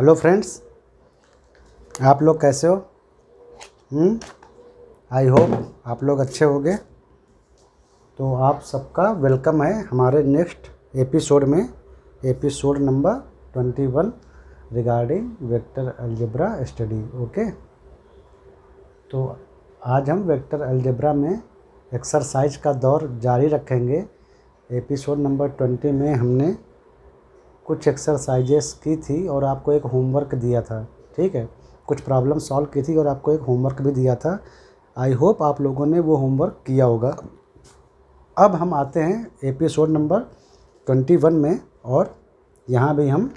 Hello friends, आप लोग कैसे हो? आई होप आप लोग अच्छे होंगे। तो आप सबका वेलकम है हमारे नेक्स्ट एपिसोड में, episode number 21 regarding vector algebra study. Okay, तो आज हम वेक्टर अलजेब्रा में एक्सरसाइज का दौर जारी रखेंगे। एपिसोड नंबर 20 में हमने कुछ एक्सरसाइजेस की थी और आपको एक होमवर्क दिया था। ठीक है, कुछ प्रॉब्लम सॉल्व की थी और आपको एक होमवर्क भी दिया था। आई होप आप लोगों ने वो होमवर्क किया होगा। अब हम आते हैं एपिसोड नंबर 21 में और यहाँ भी हम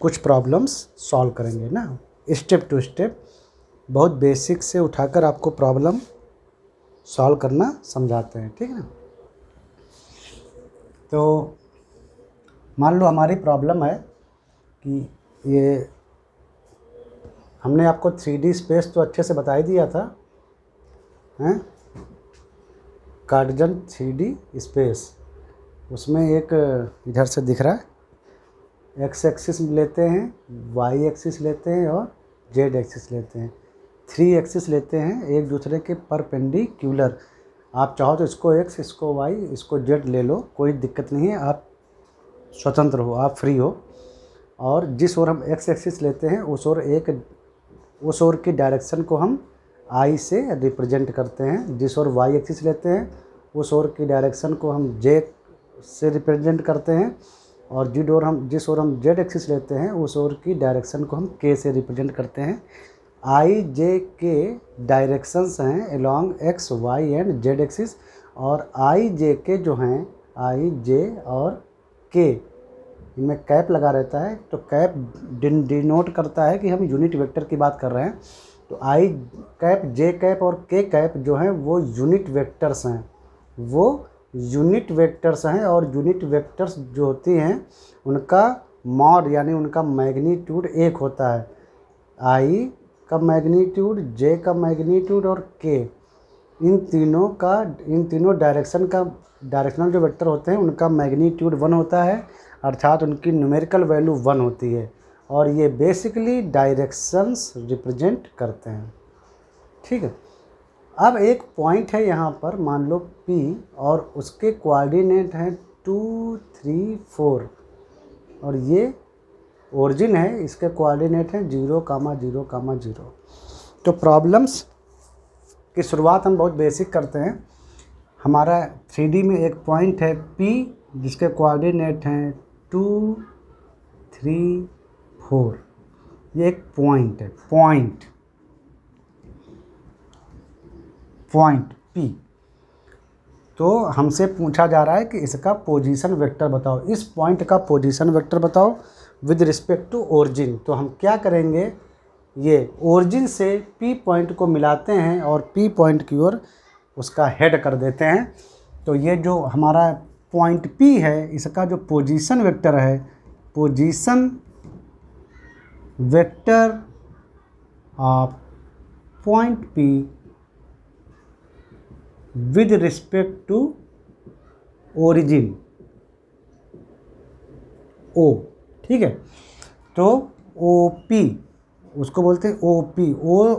कुछ प्रॉब्लम्स सॉल्व करेंगे ना, स्टेप टू स्टेप, बहुत बेसिक से उठाकर आपको प्रॉब्लम सॉल्व करना समझाते हैं। ठीक है ना। तो मान लो हमारी प्रॉब्लम है कि ये हमने आपको 3D स्पेस तो अच्छे से बता ही दिया था, हैं, कार्टेशियन 3D स्पेस। उसमें एक इधर से दिख रहा है, एक्स एक्सिस लेते हैं, वाई एक्सिस लेते हैं और जेड एक्सिस लेते हैं। 3 एक्सिस लेते हैं एक दूसरे के परपेंडिकुलर। आप चाहो तो इसको एक्स, इसको वाई, इसको जेड ले लो, कोई दिक्कत नहीं है। आप स्वतंत्र हो, आप फ्री हो। और जिस ओर हम एक्स एक्सिस लेते हैं उस ओर की डायरेक्शन को हम आई से रिप्रेजेंट करते हैं। जिस ओर वाई एक्सिस लेते हैं उस ओर की डायरेक्शन को हम जे से रिप्रेजेंट करते हैं। और जिस ओर हम जेड एक्सिस लेते हैं उस ओर की डायरेक्शन को हम के से रिप्रेजेंट करते हैं। आई जे के डायरेक्शंस हैं along x y and Z axis. और आई जे के जो हैं, आई जे और के, इनमें कैप लगा रहता है। तो कैप डिनोट करता है कि हम यूनिट वेक्टर की बात कर रहे हैं। तो आई कैप, जे कैप और के कैप जो हैं वो यूनिट वेक्टर्स हैं, वो यूनिट वेक्टर्स हैं। और यूनिट वेक्टर्स जो होती हैं उनका मॉड यानी उनका मैग्नीट्यूड एक होता है। आई का मैग्नीट्यूड, जे का मैग्नीट्यूड और के, इन तीनों डायरेक्शनल जो वेक्टर होते हैं उनका मैग्नीट्यूड 1 होता है, अर्थात उनकी न्यूमेरिकल वैल्यू 1 होती है। और ये बेसिकली डायरेक्शंस रिप्रेजेंट करते हैं। ठीक है। अब एक पॉइंट है यहाँ पर, मान लो P, और उसके कोऑर्डिनेट हैं 2, 3, 4 और ये ओरिजिन है, इसके कोऑर्डिनेट हैं 0, 0, 0। तो प्रॉब्लम्स की शुरुआत हम बहुत बेसिक करते हैं। हमारा 3D में एक पॉइंट है P जिसके कोऑर्डिनेट हैं 2, 3, 4। ये एक पॉइंट है, पॉइंट P। तो हमसे पूछा जा रहा है कि इसका पोजीशन वेक्टर बताओ, इस पॉइंट का पोजीशन वेक्टर बताओ विद रिस्पेक्ट टू ओरिजिन। तो हम क्या करेंगे, ये ओरिजिन से P पॉइंट को मिलाते हैं और P पॉइंट की ओर उसका हेड कर देते हैं। तो ये जो हमारा पॉइंट P है, इसका जो पोजीशन वेक्टर है, position vector of point P with respect to origin O। ठीक है। तो OP उसको बोलते हैं OP। O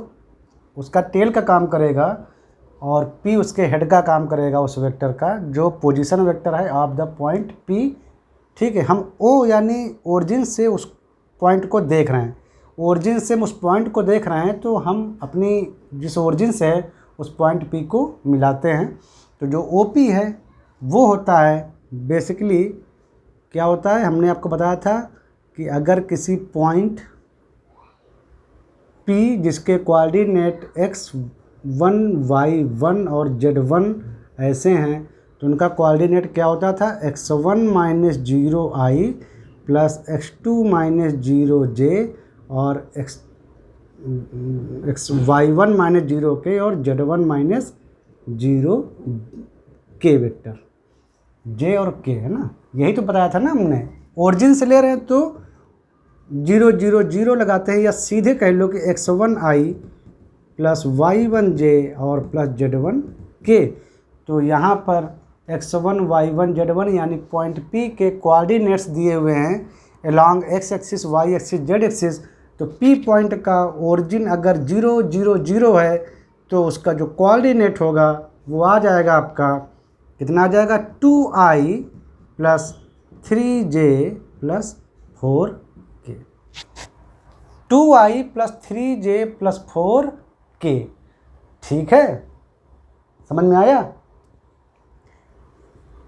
उसका टेल का काम करेगा और P उसके हेड का काम करेगा, उस वेक्टर का जो पोजीशन वेक्टर है ऑफ द पॉइंट P। ठीक है। हम O यानी ओरिजिन से उस पॉइंट को देख रहे हैं, ओरिजिन से हम उस पॉइंट को देख रहे हैं, तो हम अपनी जिस ओरिजिन से है उस पॉइंट P को मिलाते हैं। तो जो OP है वो होता है बेसिकली, क्या होता है, हमने आपको बताया था कि अगर किसी पॉइंट P जिसके कोऑर्डिनेट x1, y1 और z1 ऐसे हैं, तो उनका कोऑर्डिनेट क्या होता था, x1 - 0i plus x2 - 0j और y1 - 0k और z1 - 0k वेक्टर, j और k है ना। यही तो बताया था ना हमने। ओरिजिन से ले रहे हैं तो 0, 0, 0 लगाते हैं, या सीधे कह लो कि x1i प्लस y1j और प्लस z1k। तो यहाँ पर x1, y1, z1 यानी पॉइंट P के कोऑर्डिनेट्स दिए हुए हैं along x axis, y axis, z axis, तो P पॉइंट का ओरिजिन अगर 0 0 0 है तो उसका जो कोऑर्डिनेट होगा वो आ जाएगा आपका, कितना आ जाएगा, 2i plus 3j plus 4k, 2i plus 3j plus 4k। ठीक है, समझ में आया?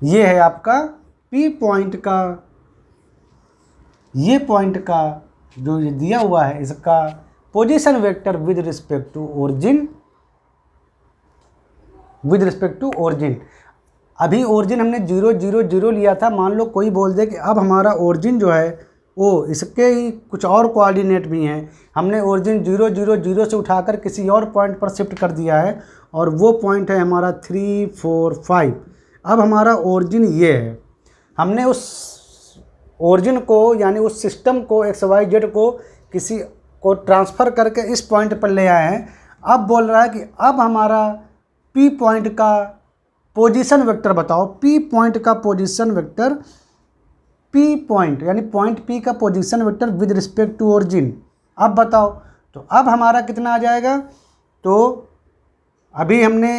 ये है आपका P पॉइंट का, ये पॉइंट का जो ये दिया हुआ है इसका position vector with respect to origin, with respect to origin. अभी ओरिजिन हमने 0 0 0 लिया था, मान लो कोई बोल दे कि अब हमारा ओरिजिन जो है वो इसके ही कुछ और कोऑर्डिनेट भी हैं, हमने ओरिजिन 0 0 0 से उठाकर किसी और पॉइंट पर शिफ्ट कर दिया है और वो पॉइंट है हमारा 3 4 5। अब हमारा ओरिजिन ये है, हमने उस ओरिजिन को यानी उस सिस्टम को एक्स वाई जेड को किसी को ट्रांसफ़र करके इस पॉइंट पर ले आए हैं। अब बोल रहा है कि अब हमारा P पॉइंट का पोजीशन वेक्टर बताओ, P पॉइंट का पोजीशन वेक्टर, P पॉइंट यानी पॉइंट P का position vector with respect to origin, अब बताओ। तो अब हमारा कितना आ जाएगा, तो अभी हमने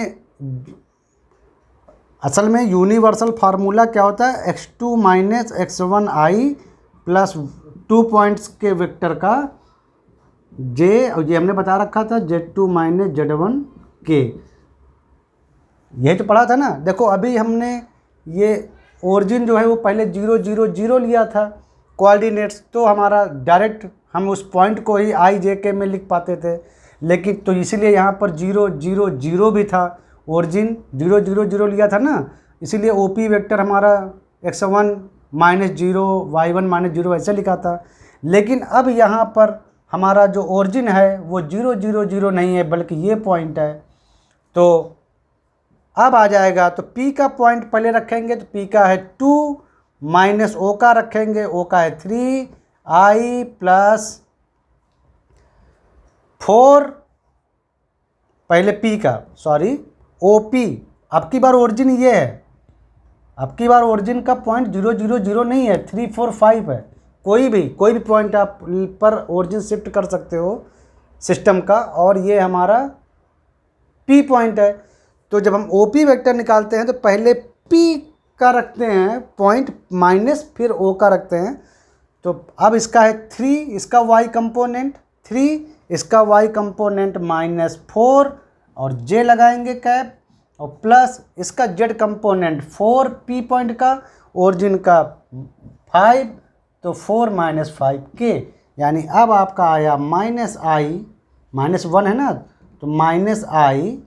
असल में यूनिवर्सल फार्मूला क्या होता है, x2 minus x1i plus 2 points के वेक्टर का j, और ये हमने बता रखा था z2 माइनस z1k, यही तो पढ़ा था ना। देखो अभी हमने ये ओरिजिन जो है वो पहले 0 0 0 लिया था कोऑर्डिनेट्स, तो हमारा डायरेक्ट हम उस पॉइंट को ही i j k में लिख पाते थे, लेकिन तो इसीलिए यहाँ पर 0 0 0 भी था, ओरिजिन 0 0 0 लिया था ना, इसीलिए OP वेक्टर हमारा x1 माइनस 0 y1 माइनस 0 ऐसे लिखा था। लेकिन अब यहाँ पर हमारा जो ओरिजिन है वो 0 0 0 नहीं है बल्कि ये पॉइंट है, तो अब आ जाएगा, तो P का पॉइंट पहले रखेंगे तो P का है 2 माइनस O का रखेंगे, O का है 3i प्लस 4, पहले P का सॉरी OP, अब की बार ओरिजिन ये है, अब की बार ओरिजिन का पॉइंट 0 0 0 नहीं है, 3 4 5 है, कोई भी पॉइंट आप पर ओरिजिन शिफ्ट कर सकते हो सिस्टम का, और ये हमारा P पॉइंट है। तो जब हम OP वेक्टर निकालते हैं तो पहले P का रखते हैं पॉइंट माइनस फिर O का रखते हैं, तो अब इसका है 3, इसका y कंपोनेंट 3, इसका y कंपोनेंट माइनस 4 और j लगाएंगे कैप, और प्लस इसका z कंपोनेंट 4 P पॉइंट का, ओरिजिन का 5, तो 4 माइनस 5k, यानी अब आपका आया माइनस i, माइनस 1 है ना, तो माइनस i,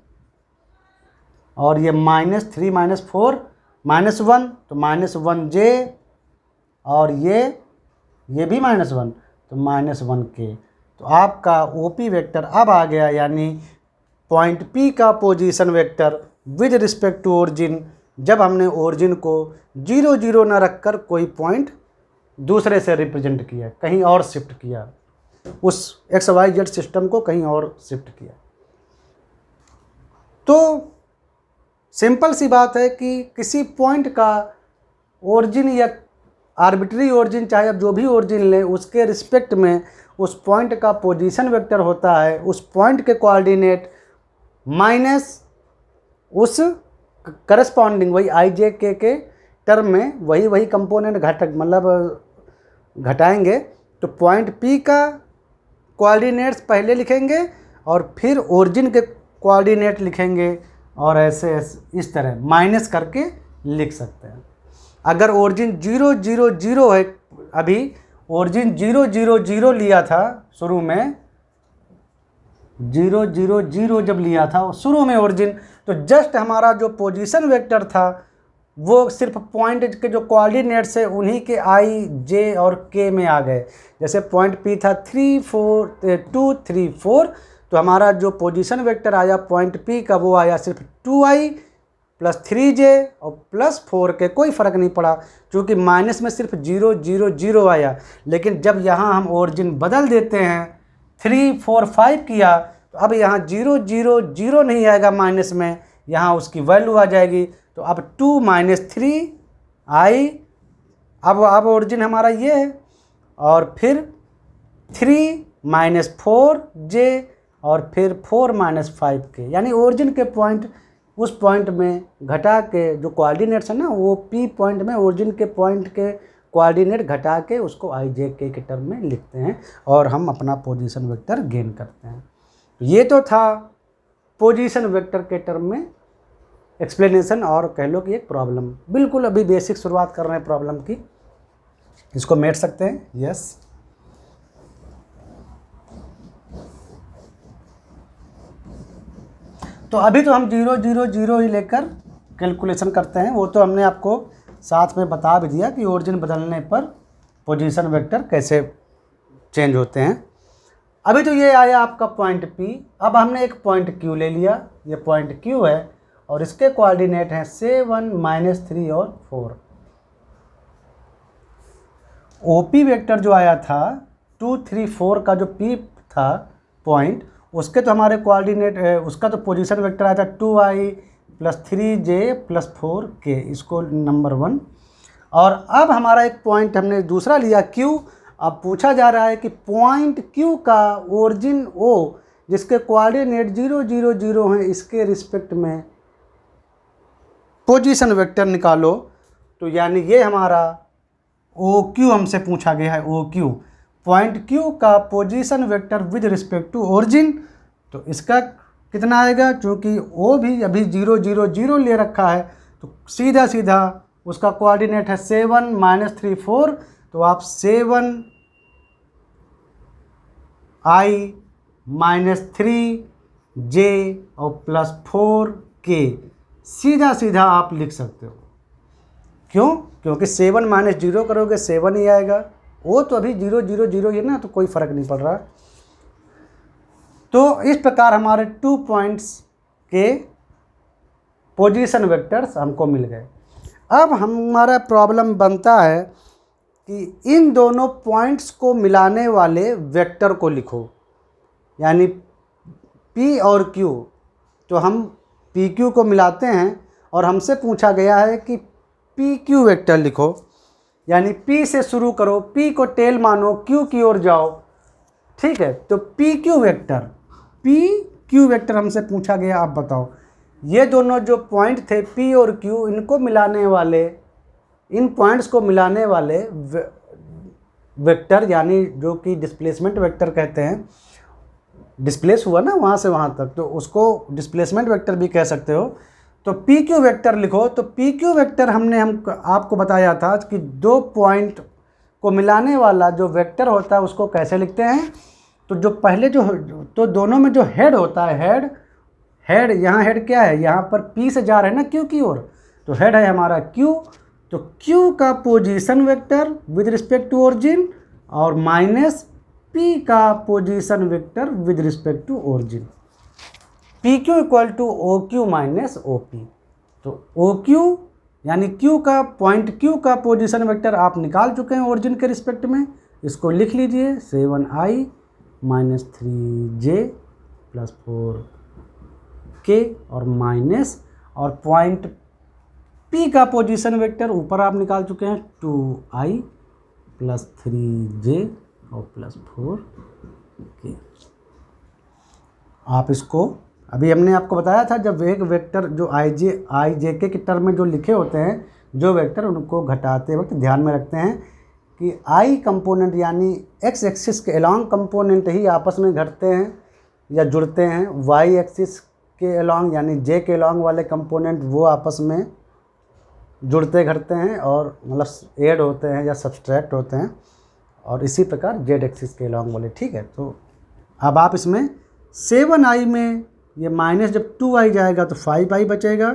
और ये माइनस 3 माइनस 4 माइनस 1, तो माइनस 1j, और ये भी माइनस 1, तो माइनस 1k। तो आपका OP वेक्टर अब आ गया, यानी पॉइंट P का position vector with respect to origin, जब हमने ओरिजिन को 0 0 ना रखकर कोई पॉइंट दूसरे से रिप्रेजेंट किया, कहीं और शिफ्ट किया, उस XYZ सिस्टम को कहीं और शिफ्ट किया। तो सिंपल सी बात है कि किसी पॉइंट का ओरिजिन या आर्बिट्री ओरिजिन, चाहे आप जो भी ओरिजिन लें, उसके रिस्पेक्ट में उस पॉइंट का पोजीशन वेक्टर होता है, उस पॉइंट के कोऑर्डिनेट माइनस उस करस्पॉन्डिंग वही i j k के टर्म में वही कंपोनेंट घटाएंगे, तो पॉइंट P का कोऑर्डिनेट्स पहले लिखेंगे और फिर ओरिजिन के कोऑर्डिनेट लिखेंगे, और ऐसे इस तरह माइनस करके लिख सकते हैं। अगर ओरिजिन 0 0 0 है, अभी ओरिजिन 0 0 0 लिया था शुरू में, 0 0 0 जब लिया था शुरू में ओरिजिन, तो जस्ट हमारा जो पोजीशन वेक्टर था वो सिर्फ पॉइंट के जो कोऑर्डिनेट्स है उन्हीं के i j और k में आ गए। जैसे पॉइंट P था 3 4 2 3 4, तो हमारा जो पोजीशन वेक्टर आया पॉइंट P का वो आया सिर्फ 2i प्लस 3j और प्लस 4k, कोई फ़र्क नहीं पड़ा क्योंकि माइनस में सिर्फ 0 0 0 आया। लेकिन जब यहाँ हम ओरिजिन बदल देते हैं 3 4 5 किया, तो अब यहाँ 0 0 0 नहीं आएगा माइनस में, यहाँ उसकी वैल्यू आ जाएगी। तो अब 2 माइनस 3i, अब ओरिजिन हमारा ये है, और फिर 3 - 4j और फिर 4 - 5k, यानी ओरिजिन के पॉइंट उस पॉइंट में घटा के जो कोऑर्डिनेट्स है ना, वो P पॉइंट में ओरिजिन के पॉइंट के कोऑर्डिनेट घटा के उसको ijk के टर्म में लिखते हैं और हम अपना पोजीशन वेक्टर गेन करते हैं। तो ये तो था पोजीशन वेक्टर के टर्म में एक्सप्लेनेशन, और कह लो कि एक प्रॉब्लम। बिल्कुल अभी बेसिक शुरुआत कर रहे हैं प्रॉब्लम की, इसको मेट सकते हैं। यस, तो अभी तो हम 0 0 0 ही लेकर कैलकुलेशन करते हैं। वो तो हमने आपको साथ में बता भी दिया कि ओरिजिन बदलने पर पोजीशन वेक्टर कैसे चेंज होते हैं। अभी तो ये आया आपका पॉइंट P। अब हमने एक पॉइंट Q ले लिया, ये पॉइंट Q है और इसके कोऑर्डिनेट हैं 7 -3 और 4। OP वेक्टर जो आया था 2 3 4 का जो P था पॉइंट, उसके तो हमारे कोऑर्डिनेट उसका तो पोजीशन वेक्टर आया था 2i + 3j + 4k, इसको नंबर 1। और अब हमारा एक पॉइंट हमने दूसरा लिया Q। अब पूछा जा रहा है कि पॉइंट Q का ओरिजिन O जिसके कोऑर्डिनेट 0 0 0 हैं, इसके रिस्पेक्ट में पोजीशन वेक्टर निकालो। तो यानी ये हमारा OQ हमसे पूछा गया है। OQ पॉइंट Q का position vector with respect to origin, तो इसका कितना आएगा? क्योंकि O भी अभी 0 0 0 ले रखा है, तो सीधा सीधा उसका कोऑर्डिनेट है 7 - 3 4। तो आप 7i - 3j और +4k सीधा सीधा आप लिख सकते हो। क्यों? क्योंकि 7 - 0 करोगे 7 ही आएगा। वो तो अभी 0 0 0 ही है ना, तो कोई फ़र्क नहीं पड़ रहा। तो इस प्रकार हमारे 2 पॉइंट्स के पोजीशन वेक्टर्स हमको मिल गए। अब हमारा प्रॉब्लम बनता है कि इन दोनों पॉइंट्स को मिलाने वाले वेक्टर को लिखो, यानी P और Q। तो हम PQ को मिलाते हैं और हमसे पूछा गया है कि PQ वेक्टर लिखो, यानी P से शुरू करो, P को टेल मानो, Q की ओर जाओ। ठीक है, तो PQ वेक्टर हमसे पूछा गया। आप बताओ, ये दोनों जो पॉइंट थे P और Q, इनको मिलाने वाले, इन पॉइंट्स को मिलाने वाले वेक्टर, यानी जो कि डिस्प्लेसमेंट वेक्टर कहते हैं, डिस्प्लेस हुआ ना वहाँ से वहाँ तक, तो उसको डिस्प्लेसमेंट वेक्टर भी कह सकते हो। तो PQ वेक्टर लिखो। तो PQ वेक्टर हम आपको बताया था कि 2 पॉइंट को मिलाने वाला जो वेक्टर होता है उसको कैसे लिखते हैं। तो जो पहले तो दोनों में जो हेड होता है, हेड यहाँ हेड क्या है, यहाँ पर P से जा रहे हैं ना Q की ओर, तो हेड है हमारा Q। तो Q का position vector with respect to origin और माइनस P का position vector with respect to origin. PQ = OQ - OP। तो OQ यानी Q का पॉइंट Q का पोजीशन वेक्टर आप निकाल चुके हैं ओरिजिन के रिस्पेक्ट में, इसको लिख लीजिए 7i - 3j + 4k और माइनस, और पॉइंट P का पोजीशन वेक्टर ऊपर आप निकाल चुके हैं 2i + 3j और +4k। आप इसको अभी हमने आपको बताया था, जब एक वेक्टर जो ijk के टर्म में जो लिखे होते हैं जो वेक्टर, उनको घटाते वक्त ध्यान में रखते हैं कि i कंपोनेंट यानी x एक्सिस के अलॉन्ग कंपोनेंट ही आपस में घटते हैं या जुड़ते हैं, y एक्सिस के अलॉन्ग यानी j के अलॉन्ग वाले कंपोनेंट वो आपस में जुड़ते घटते हैं और मतलब ऐड होते हैं या सब्सट्रैक्ट होते हैं, और इसी प्रकार z एक्सिस के अलॉन्ग वाले। ठीक है, तो अब आप इसमें 7i में ये माइनस जब 2i जाएगा तो 5i बचेगा,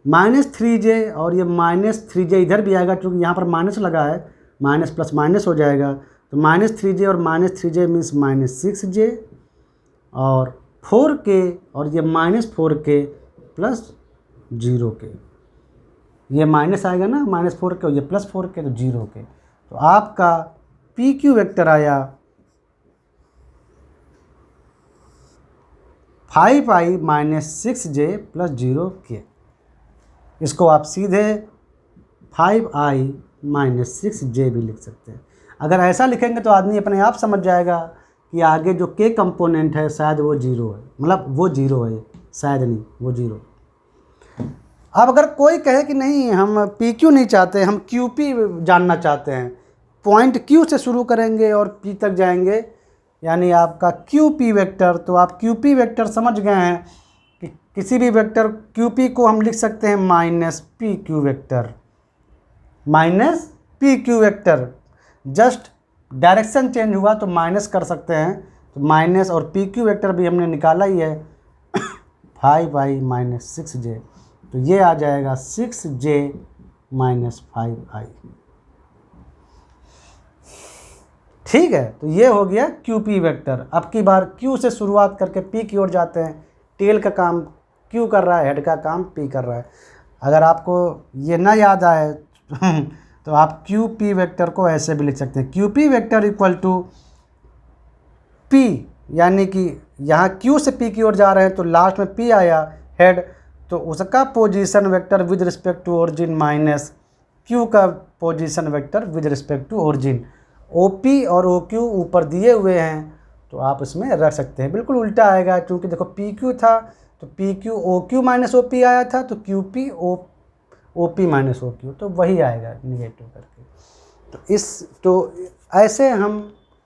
-3j और ये -3j इधर भी आएगा क्योंकि यहाँ पर माइनस लगा है, माइनस प्लस माइनस हो जाएगा, तो -3j और -3j मीन्स -6j और 4k और ये -4k + 0k, ये माइनस आएगा ना, -4k और ये +4k तो 0k। तो आपका PQ वेक्टर आया 5i - 6j + 0k। इसको आप सीधे 5i - 6j भी लिख सकते हैं। अगर ऐसा लिखेंगे तो आदमी अपने आप समझ जाएगा कि आगे जो के कंपोनेंट है शायद वो जीरो है, मतलब वो जीरो है, शायद नहीं वो जीरो। अब अगर कोई कहे कि नहीं हम पी क्यू नहीं चाहते, हम क्यू पी जानना चाहते हैं, पॉइंट क्यू से शुरू करेंगे और पी तक जाएंगे, यानी आपका क्यू पी वेक्टर। तो आप क्यू पी वेक्टर समझ गए हैं कि किसी भी वेक्टर क्यू पी को हम लिख सकते हैं minus P Q vector, minus P Q vector. Just direction change हुआ तो माइनस कर सकते हैं, तो माइनस, और पी क्यू वेक्टर भी हमने निकाला ही है 5i माइनस 6j, तो ये आ जाएगा 6j माइनस 5i। ठीक है, तो ये हो गया क्यू पी वेक्टर। अब की बार क्यू से शुरुआत करके पी की ओर जाते हैं। टेल का काम क्यू कर रहा है, हेड का काम पी कर रहा है। अगर आपको ये ना याद आए तो आप क्यू पी वेक्टर को ऐसे भी लिख सकते हैं, Q P vector equal to P, यानी कि यहाँ क्यू से पी की ओर जा रहे हैं तो लास्ट में पी आया हेड, तो उसका position vector with respect to origin minus Q का position vector with respect to origin. O P और ओ क्यू ऊपर दिए हुए हैं तो आप इसमें रख सकते हैं, बिल्कुल उल्टा आएगा, क्योंकि देखो पी क्यू था तो P Q O Q minus O P आया था, तो Q P O P minus O Q, तो वही आएगा निगेटिव करके। तो ऐसे हम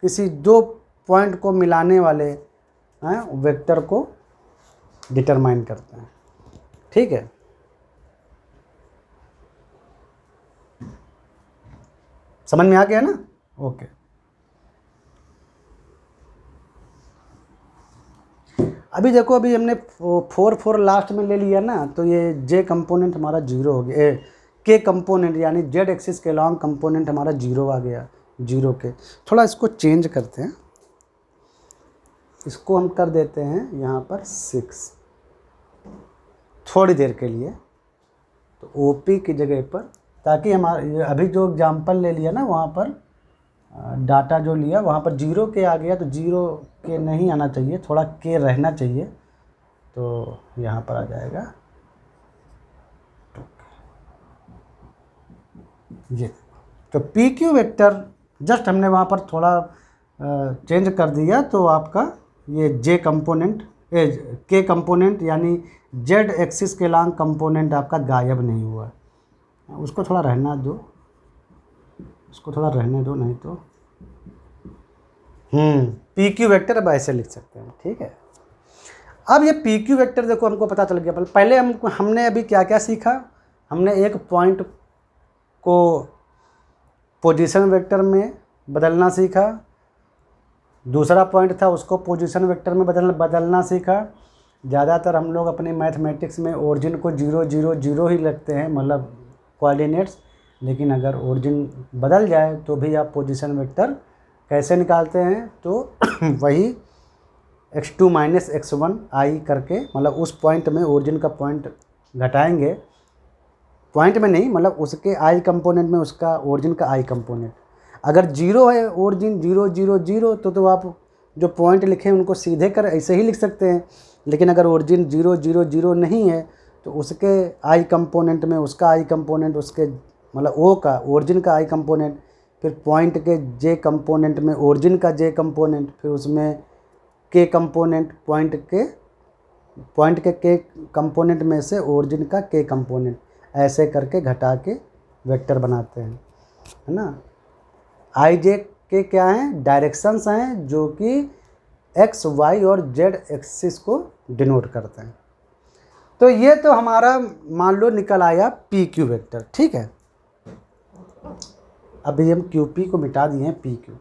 किसी दो पॉइंट को मिलाने वाले वेक्टर को डिटरमाइन करते हैं। ठीक है, समझ में आ गया ना? ओके। अभी देखो, अभी हमने 4 लास्ट में ले लिया ना, तो ये जे कंपोनेंट हमारा जीरो हो गया, के कंपोनेंट यानी जेड एक्सिस के लॉन्ग कंपोनेंट हमारा जीरो आ गया, जीरो के। थोड़ा इसको चेंज करते हैं, इसको हम कर देते हैं यहाँ पर 6 थोड़ी देर के लिए, तो ओ पी की जगह पर, ताकि हमारे अभी जो एग्जाम्पल ले लिया ना वहाँ पर डाटा जो लिया वहाँ पर जीरो के आ गया, तो जीरो के नहीं आना चाहिए, थोड़ा के रहना चाहिए, तो यहाँ पर आ जाएगा ये। तो पी क्यू वेक्टर जस्ट हमने वहाँ पर थोड़ा चेंज कर दिया, तो आपका ये जे कंपोनेंट के कंपोनेंट यानी जेड एक्सिस के लॉन्ग कंपोनेंट आपका गायब नहीं हुआ। उसको थोड़ा रहना दो, उसको थोड़ा रहने दो, नहीं तो पी क्यू वेक्टर अब ऐसे लिख सकते हैं। ठीक है, अब ये पी क्यू वेक्टर देखो हमको पता चल गया। पहले हमने अभी क्या क्या सीखा, हमने एक पॉइंट को पोजीशन वेक्टर में बदलना सीखा, दूसरा पॉइंट था उसको पोजीशन वेक्टर में बदलना सीखा। ज़्यादातर हम लोग अपने मैथमेटिक्स में ओरिजिन को 0 0 0 ही लगते हैं, मतलब कोऑर्डिनेट्स, लेकिन अगर ओरिजिन बदल जाए तो भी आप पोजीशन वेक्टर कैसे निकालते हैं, तो वही x2 माइनस x1 i करके, मतलब उस पॉइंट में ओरिजिन का पॉइंट घटाएंगे, पॉइंट में नहीं, मतलब उसके i कंपोनेंट में उसका ओरिजिन का i कंपोनेंट। अगर जीरो है ओरिजिन 0 0 0 तो आप जो पॉइंट लिखे उनको सीधे कर ऐसे ही लिख सकते हैं, लेकिन अगर ओरिजिन 0 0 0 नहीं है तो उसके i कंपोनेंट में उसका i कंपोनेंट, उसके मतलब ओ का ओरिजिन का i कंपोनेंट, फिर पॉइंट के जे कंपोनेंट में ओरिजिन का जे कंपोनेंट, फिर उसमें के कंपोनेंट, पॉइंट के कंपोनेंट में से ओरिजिन का के कंपोनेंट, ऐसे करके घटा के वेक्टर बनाते हैं, है ना। आई जे के क्या हैं, डायरेक्शंस हैं जो कि एक्स वाई और जेड एक्सिस को डिनोट करते हैं। तो ये तो हमारा मान लो निकल आया पी क्यू वेक्टर। ठीक है, अभी हम क्यू पी को मिटा दिए हैं, पी क्यू।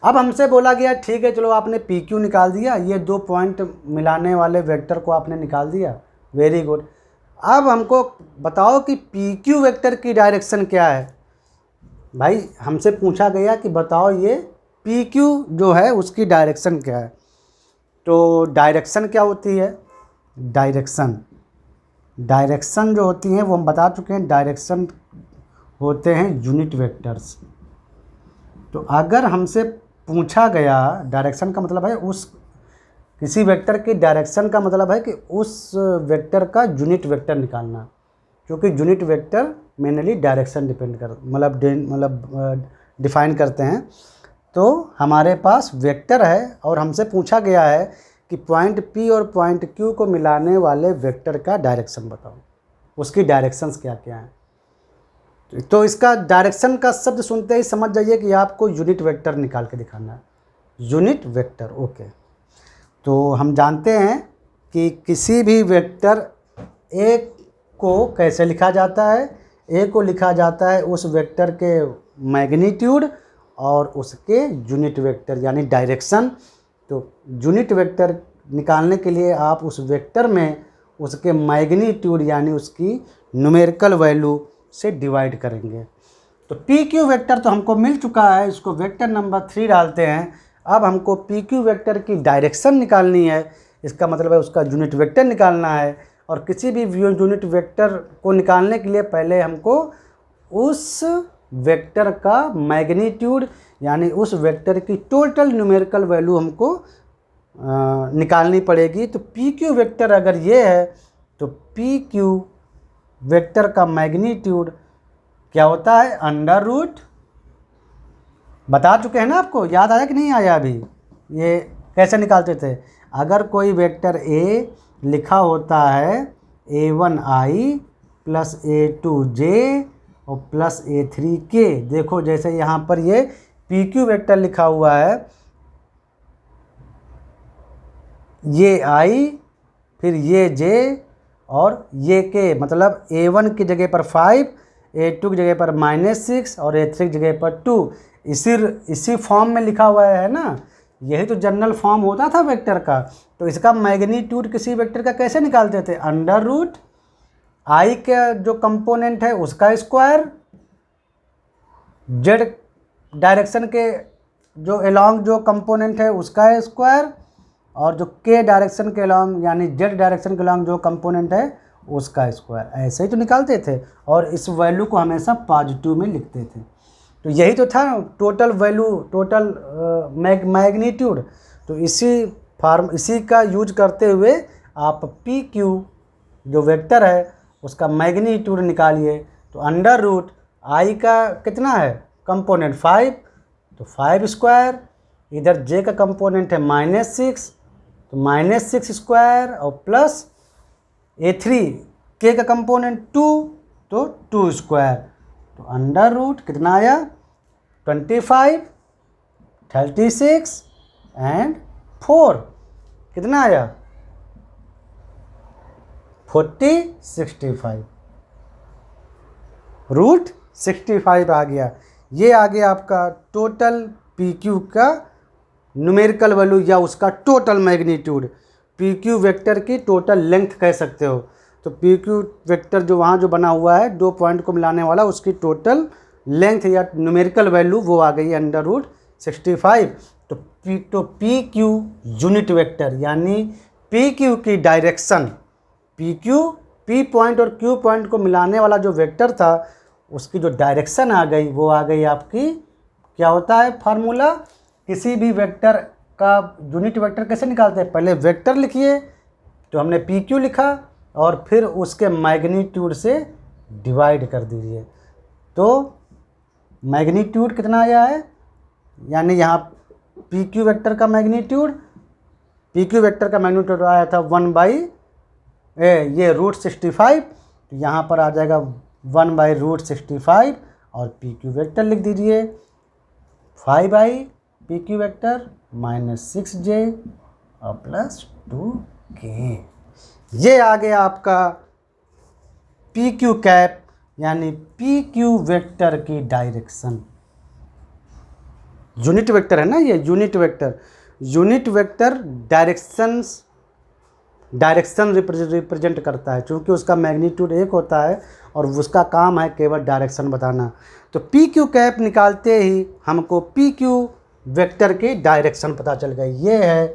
अब हमसे बोला गया ठीक है चलो आपने पी क्यू निकाल दिया, ये दो पॉइंट मिलाने वाले वेक्टर को आपने निकाल दिया, वेरी गुड। अब हमको बताओ कि पी क्यू वेक्टर की डायरेक्शन क्या है। भाई हमसे पूछा गया कि बताओ ये पी क्यू जो है उसकी डायरेक्शन क्या है। तो डायरेक्शन क्या होती है, डायरेक्शन जो होती हैं वो हम बता चुके हैं, डायरेक्शन होते हैं यूनिट वेक्टर्स। तो अगर हमसे पूछा गया, डायरेक्शन का मतलब है उस किसी वेक्टर की डायरेक्शन का मतलब है कि उस वेक्टर का यूनिट वेक्टर निकालना, क्योंकि unit vector mainly direction depend कर मतलब डिफाइन करते हैं। तो हमारे पास वेक्टर है और हमसे पूछा गया है कि पॉइंट P और पॉइंट Q को मिलाने वाले वेक्टर का डायरेक्शन बताओ, उसकी डायरेक्शंस क्या क्या हैं। तो इसका डायरेक्शन का शब्द सुनते ही समझ जाइए कि आपको यूनिट वेक्टर निकाल के दिखाना है। Unit vector, okay. तो हम जानते हैं कि किसी भी वेक्टर ए को कैसे लिखा जाता है। ए को लिखा जाता है उस वेक्टर के मैग्नीट्यूड और उसके यूनिट वेक्टर यानी डायरेक्शन। तो यूनिट वेक्टर निकालने के लिए आप उस वेक्टर में उसके मैग्नीट्यूड यानी उसकी न्यूमेरिकल वैल्यू से डिवाइड करेंगे। तो पी क्यू वेक्टर तो हमको मिल चुका है, इसको वेक्टर नंबर 3 डालते हैं। अब हमको पी क्यू वेक्टर की डायरेक्शन निकालनी है, इसका मतलब है उसका यूनिट वेक्टर निकालना है। और किसी भी यूनिट वेक्टर को निकालने के लिए पहले हमको उस वेक्टर का मैग्नीट्यूड यानी उस वेक्टर की टोटल न्यूमेरिकल वैल्यू हमको निकालनी पड़ेगी। तो पी क्यू वेक्टर अगर ये है तो पी क्यू वेक्टर का मैग्नीट्यूड क्या होता है, अंडर रूट, बता चुके हैं ना आपको, याद आया कि नहीं आया अभी, ये कैसे निकालते थे। अगर कोई वेक्टर ए लिखा होता है A1i प्लस A2j और प्लस A3k, देखो जैसे यहाँ पर ये पी क्यू वेक्टर लिखा हुआ है, ये i फिर ये j और ये k, मतलब A1 की जगह पर 5, A2 की जगह पर -6 और A3 की जगह पर 2। इसी फॉर्म में लिखा हुआ है ना, यही तो जनरल फॉर्म होता था वेक्टर का। तो इसका मैग्नीट्यूड किसी वेक्टर का कैसे निकालते थे, अंडर रूट i का जो कंपोनेंट है उसका स्क्वायर, z डायरेक्शन के जो एलॉन्ग जो कंपोनेंट है उसका स्क्वायर, और जो k डायरेक्शन के एलॉन्ग यानी z डायरेक्शन के एलॉन्ग जो कंपोनेंट है उसका स्क्वायर। ऐसे ही तो निकालते थे और इस वैल्यू को हमेशा पॉजिटिव में लिखते थे। तो यही तो था टोटल वैल्यू, टोटल मैग्नीट्यूड। तो इसी का यूज करते हुए आप पी क्यू जो वेक्टर है उसका मैग्नीट्यूड निकालिए। तो अंडर रूट आई का कितना है कंपोनेंट 5, तो 5 स्क्वायर, इधर जे का कंपोनेंट है -6 तो -6 स्क्वायर और प्लस A3 के का कंपोनेंट 2 तो 2 स्क्वायर। तो अंडर रूट कितना आया 25, 36 एंड 4 कितना आया 40, 65, रूट 65 आ गया। ये आ गया आपका टोटल पी क्यू का न्यूमेरिकल वैल्यू या उसका total magnitude. P Q vector की टोटल लेंथ कह सकते हो। तो पी क्यू वेक्टर जो वहाँ जो बना हुआ है 2 पॉइंट को मिलाने वाला, उसकी टोटल लेंथ या न्यूमेरिकल वैल्यू वो आ गई अंडर रूट 65। तो पी क्यू यूनिट वेक्टर यानी पी क्यू की डायरेक्शन, पी पॉइंट और क्यू पॉइंट को मिलाने वाला जो वेक्टर था उसकी जो डायरेक्शन आ गई वो आ गई आपकी, क्या होता है फार्मूला, किसी भी वेक्टर का यूनिट वेक्टर कैसे निकालते हैं, पहले वेक्टर लिखिए, तो हमने पी क्यू लिखा और फिर उसके मैग्नीट्यूड से डिवाइड कर दीजिए। तो मैग्नीट्यूड कितना आया है, यानी यहाँ पी क्यू वेक्टर का मैग्नीट्यूड, पी क्यू वेक्टर का मैग्नीट्यूड आया था 1/, ये रूट 65, तो यहाँ पर आ जाएगा 1/√65 और पी क्यू वेक्टर लिख दीजिए 5 पी क्यू वेक्टर -6j और प्लस 2k। ये आ गया आपका पी क्यू कैप यानी पी क्यू वेक्टर की डायरेक्शन। यूनिट वेक्टर है ना ये, यूनिट वेक्टर डायरेक्शन रिप्रेजेंट करता है, क्योंकि उसका मैग्नीट्यूड 1 होता है और उसका काम है केवल डायरेक्शन बताना। तो पी क्यू कैप निकालते ही हमको पी क्यू वेक्टर की डायरेक्शन पता चल गई। ये है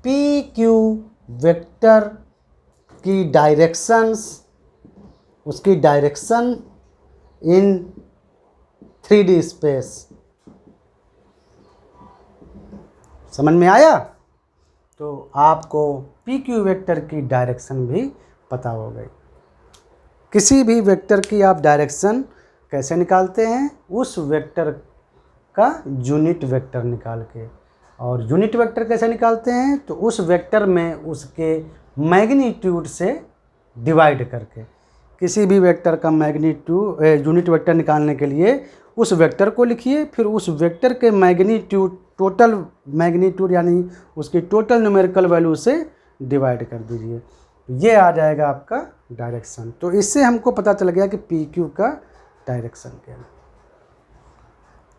पी क्यू वेक्टर की डायरेक्शंस, उसकी डायरेक्शन इन 3D स्पेस। समझ में आया? तो आपको पी क्यू वेक्टर की डायरेक्शन भी पता हो गई। किसी भी वेक्टर की आप डायरेक्शन कैसे निकालते हैं, उस वेक्टर आपका यूनिट वेक्टर निकाल के। और यूनिट वेक्टर कैसे निकालते हैं, तो उस वेक्टर में उसके मैग्नीट्यूड से डिवाइड करके। किसी भी वेक्टर का मैग्नीट्यूड यूनिट वेक्टर निकालने के लिए उस वेक्टर को लिखिए, फिर उस वेक्टर के मैग्नीट्यूड टोटल मैग्नीट्यूड यानी उसकी टोटल न्यूमेरिकल वैल्यू से डिवाइड कर दीजिए, ये आ जाएगा आपका डायरेक्शन। तो इससे हमको पता चल गया कि पी क्यू का डायरेक्शन क्या है।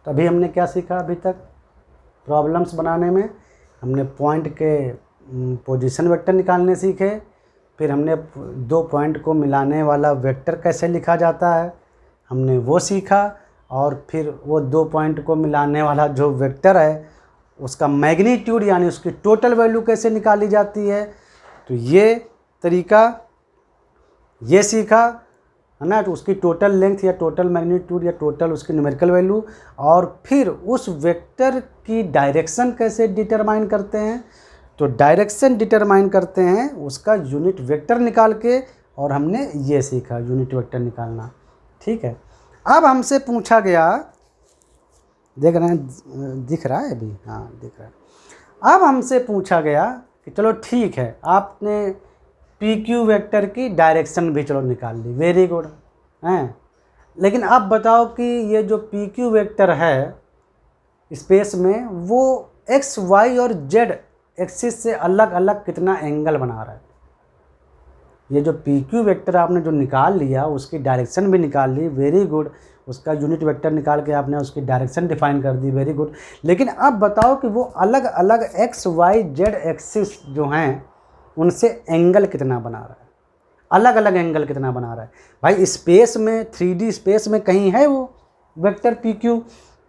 तो अभी हमने क्या सीखा, अभी तक प्रॉब्लम्स बनाने में हमने पॉइंट के पोजीशन वेक्टर निकालने सीखे, फिर हमने दो पॉइंट को मिलाने वाला वेक्टर कैसे लिखा जाता है हमने वो सीखा, और फिर वो दो पॉइंट को मिलाने वाला जो वेक्टर है उसका मैग्नीट्यूड यानी उसकी टोटल वैल्यू कैसे निकाली जाती है। तो ये तरीका ये सीखा है ना, तो उसकी टोटल लेंथ या टोटल मैग्नीट्यूड या टोटल उसकी न्यूमेरिकल वैल्यू, और फिर उस वेक्टर की डायरेक्शन कैसे डिटरमाइन करते हैं। तो डायरेक्शन डिटरमाइन करते हैं उसका यूनिट वेक्टर निकाल के, और हमने ये सीखा यूनिट वेक्टर निकालना। ठीक है, अब हमसे पूछा गया, देख रहे हैं, दिख रहा है अभी, हाँ दिख रहा है। अब हमसे पूछा गया कि चलो ठीक है, आपने पी क्यू वेक्टर की डायरेक्शन भी चलो निकाल ली, वेरी गुड हैं, लेकिन अब बताओ कि ये जो पी क्यू वेक्टर है स्पेस में वो एक्स वाई और जेड एक्सिस से अलग अलग कितना एंगल बना रहा है। ये जो पी क्यू वेक्टर आपने जो निकाल लिया उसकी डायरेक्शन भी निकाल ली, वेरी गुड, उसका यूनिट वेक्टर निकाल के आपने उसकी डायरेक्शन डिफाइन कर दी, वेरी गुड। लेकिन अब बताओ कि वो अलग अलग एक्स वाई जेड एक्सिस जो हैं उनसे एंगल कितना बना रहा है, अलग अलग एंगल कितना बना रहा है। भाई स्पेस में 3D स्पेस में कहीं है वो वेक्टर पी क्यू,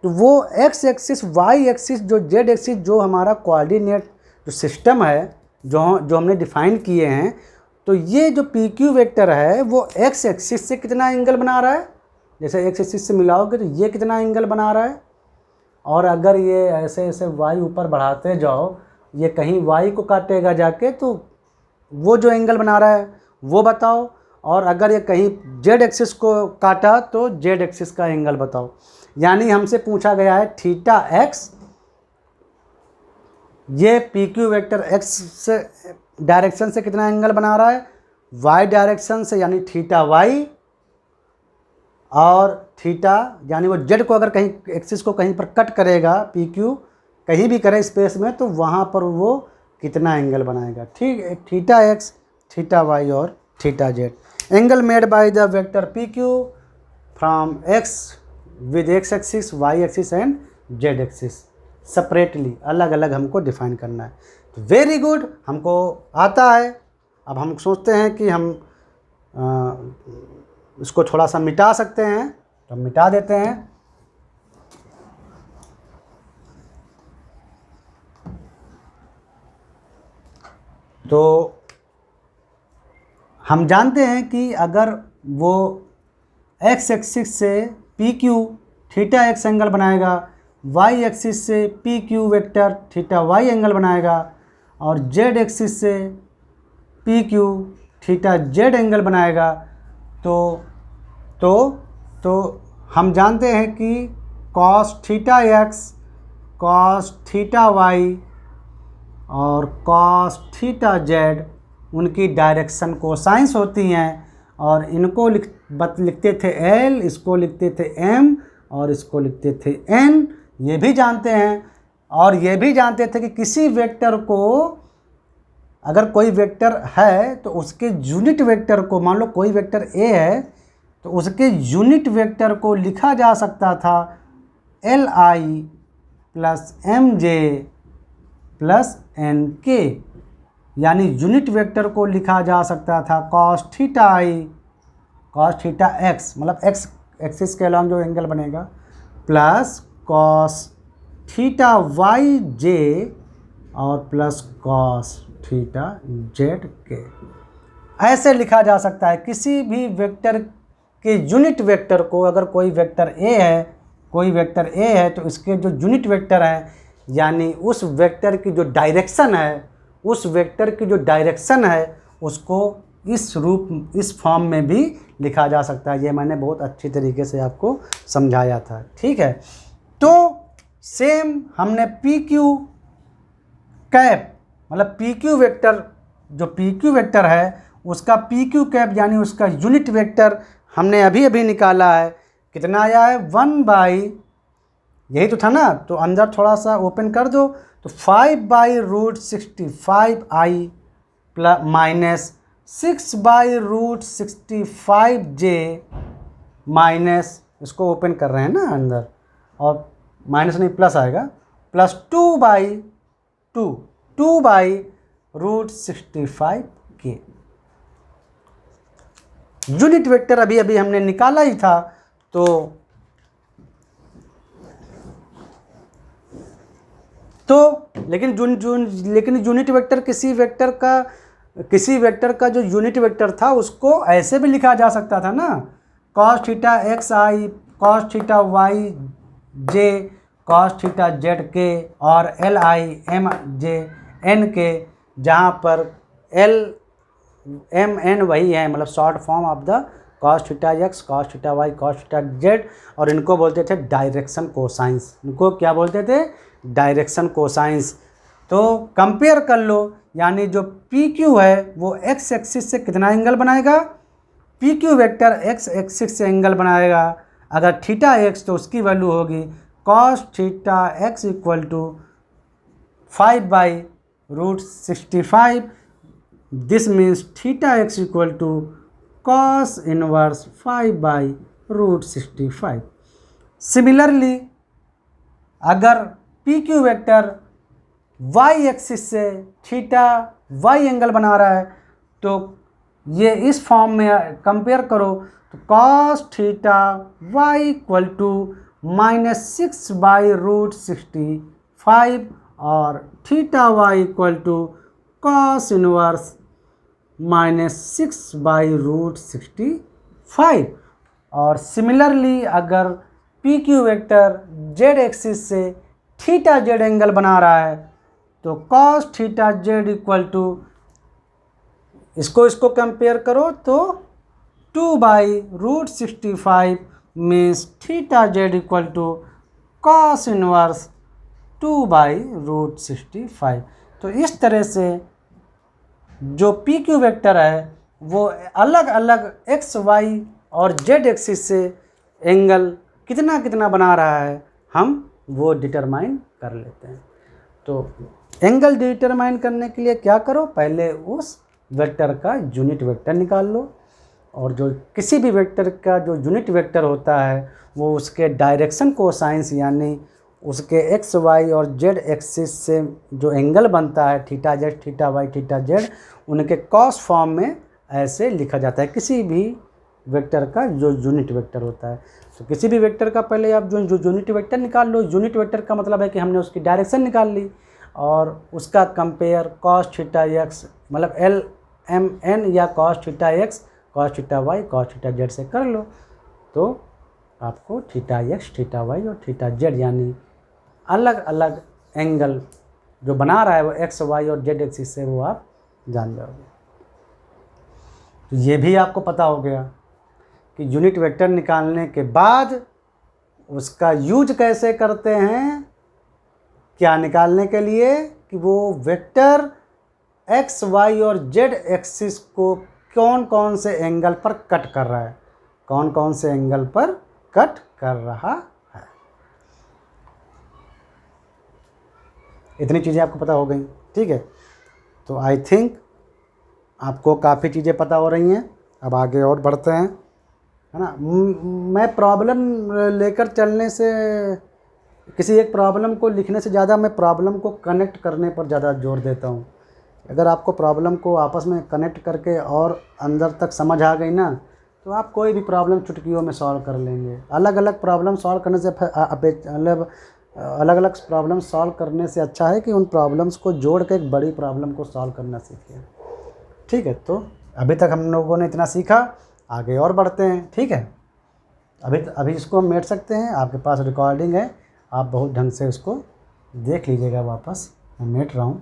तो वो एक्स एक्सिस वाई एक्सिस जो जेड एक्सिस जो हमारा कोऑर्डिनेट जो सिस्टम है जो हमने डिफाइन किए हैं, तो ये जो पी क्यू वेक्टर है वो एक्स एक्सिस से कितना एंगल बना रहा है, जैसे एक्स एक्सिस से मिलाओगे तो ये कितना एंगल बना रहा है, और अगर ये ऐसे ऐसे वाई ऊपर बढ़ाते जाओ ये कहीं वाई को काटेगा जाके, तो वो जो एंगल बना रहा है वो बताओ, और अगर ये कहीं जेड एक्सिस को काटा तो जेड एक्सिस का एंगल बताओ। यानी हमसे पूछा गया है थीटा एक्स, ये पी क्यू वेक्टर एक्स से डायरेक्शन से कितना एंगल बना रहा है, वाई डायरेक्शन से यानी थीटा वाई, और थीटा यानी वो जेड को अगर कहीं एक्सिस को कहीं पर कट करेगा पी क्यू कहीं भी करे स्पेस में, तो वहाँ पर वो कितना एंगल बनाएगा। ठीक है, थीटा एक्स थीटा वाई और theta Z. Angle made by the vector P Q from X with X axis Y axis and Z axis separately, अलग अलग हमको डिफाइन करना है। तो वेरी गुड, हमको आता है। अब हम सोचते हैं कि हम इसको थोड़ा सा मिटा सकते हैं, तो हम मिटा देते हैं। तो हम जानते हैं कि अगर वो एक्स एक्सिस से P Q theta X angle बनाएगा, वाई एक्सिस से P Q vector theta Y angle बनाएगा, और जेड एक्सिस से P Q theta Z angle बनाएगा, तो हम जानते हैं कि cos theta X cos theta Y और कॉस थीटा जेड उनकी डायरेक्शन कोसाइंस होती हैं, और इनको लिखते थे एल, इसको लिखते थे एम, और इसको लिखते थे एन। ये भी जानते हैं, और ये भी जानते थे कि किसी वेक्टर को अगर कोई वेक्टर है तो उसके यूनिट वेक्टर को, मान लो कोई वेक्टर ए है तो उसके यूनिट वेक्टर को लिखा जा सकता था L I plus M J plus N K, यानी यूनिट वेक्टर को लिखा जा सकता था cos theta I cos theta X, मतलब एक्स एक्सिस के अलॉन्ग जो एंगल बनेगा, plus cos theta Y J और प्लस कॉस थीटा जेड के। ऐसे लिखा जा सकता है किसी भी वेक्टर के यूनिट वेक्टर को। अगर कोई वेक्टर ए है तो इसके जो यूनिट वेक्टर हैं, यानी उस वेक्टर की जो डायरेक्शन है उसको इस फॉर्म में भी लिखा जा सकता है। ये मैंने बहुत अच्छी तरीके से आपको समझाया था। ठीक है, तो सेम हमने पी क्यू कैप मतलब पी क्यू वेक्टर, जो पी क्यू वेक्टर है उसका पी क्यू कैप यानी उसका यूनिट वेक्टर हमने अभी अभी निकाला है। कितना आया है? 1/, यही तो था ना, तो अंदर थोड़ा सा ओपन कर दो, तो 5/√65i प्लस -6/√65j माइनस, इसको ओपन कर रहे हैं ना अंदर, और माइनस नहीं प्लस आएगा, प्लस 2/√65k। यूनिट वेक्टर अभी अभी हमने निकाला ही था। तो लेकिन यूनिट वेक्टर किसी वेक्टर का जो यूनिट वेक्टर था उसको ऐसे भी लिखा जा सकता था ना, cos theta xi cos theta yj cos theta zk और li mj n के, जहाँ पर l m n वही है, मतलब short form of the cos theta x cos theta y cos theta z, और इनको बोलते थे डायरेक्शन कोसाइंस। इनको क्या बोलते थे? Direction cosines. तो कंपेयर कर लो, यानी जो पी क्यू है वो एक्स एक्सिस से कितना एंगल बनाएगा? P Q vector X axis से एंगल बनाएगा। अगर थीटा एक्स तो उसकी वैल्यू होगी cos theta X equal to 5/√65। This means theta X equal to cos inverse 5/√65। Similarly अगर P Q vector Y axis से थीटा वाई एंगल बना रहा है, तो ये इस फॉर्म में कंपेयर करो, तो cos theta Y equal to -6/√65 और theta Y equal to cos inverse -6/√65। और सिमिलरली अगर P Q vector Z axis से थीटा जेड एंगल बना रहा है, तो cos theta Z equal to, इसको कंपेयर करो तो 2/√65 means theta Z equal to cos inverse 2/√65। तो इस तरह से जो पी क्यू वेक्टर है वो अलग अलग एक्स वाई और जेड एक्सिस से एंगल कितना कितना बना रहा है, हम वो डिटरमाइन कर लेते हैं। तो एंगल डिटरमाइन करने के लिए क्या करो? पहले उस वेक्टर का यूनिट वेक्टर निकाल लो, और जो किसी भी वेक्टर का जो यूनिट वेक्टर होता है वो उसके डायरेक्शन कोसाइंस यानी उसके एक्स वाई और जेड एक्सिस से जो एंगल बनता है theta Z theta Y theta Z, उनके कॉस फॉर्म में ऐसे लिखा जाता है किसी भी वेक्टर का जो यूनिट वेक्टर होता है। तो किसी भी वेक्टर का पहले आप जो यूनिट वेक्टर निकाल लो। यूनिट वेक्टर का मतलब है कि हमने उसकी डायरेक्शन निकाल ली और उसका कंपेयर cos थीटा एक्स मतलब एल एम एन या cos theta X cos theta Y cos theta Z से कर लो, तो आपको थीटा एक्स थीटा वाई और थीटा जेड यानी अलग अलग एंगल जो बना रहा है वो एक्स वाई और जेड एक्सिस से, वो आप जान जाओगे। तो ये भी आपको पता हो गया कि यूनिट वेक्टर निकालने के बाद उसका यूज कैसे करते हैं, क्या निकालने के लिए कि वो वेक्टर एक्स वाई और जेड एक्सिस को कौन कौन से एंगल पर कट कर रहा है, कौन कौन से एंगल पर कट कर रहा है। इतनी चीज़ें आपको पता हो गई, ठीक है। तो आई थिंक आपको काफ़ी चीज़ें पता हो रही हैं। अब आगे और बढ़ते हैं, है ना। मैं प्रॉब्लम लेकर चलने से, किसी एक प्रॉब्लम को लिखने से ज़्यादा मैं प्रॉब्लम को कनेक्ट करने पर ज़्यादा जोर देता हूँ। अगर आपको प्रॉब्लम को आपस में कनेक्ट करके और अंदर तक समझ आ गई ना, तो आप कोई भी प्रॉब्लम चुटकियों में सॉल्व कर लेंगे। अलग अलग प्रॉब्लम सॉल्व करने से मतलब अलग अलग प्रॉब्लम सॉल्व करने से अच्छा है कि उन प्रॉब्लम्स को जोड़ के एक बड़ी प्रॉब्लम को सॉल्व करना सीखें, ठीक है। तो अभी तक हम लोगों ने इतना सीखा, आगे और बढ़ते हैं, ठीक है। अभी इसको हम मेट सकते हैं, आपके पास रिकॉर्डिंग है, आप बहुत ढंग से इसको देख लीजिएगा। वापस मैं मेट रहा हूँ।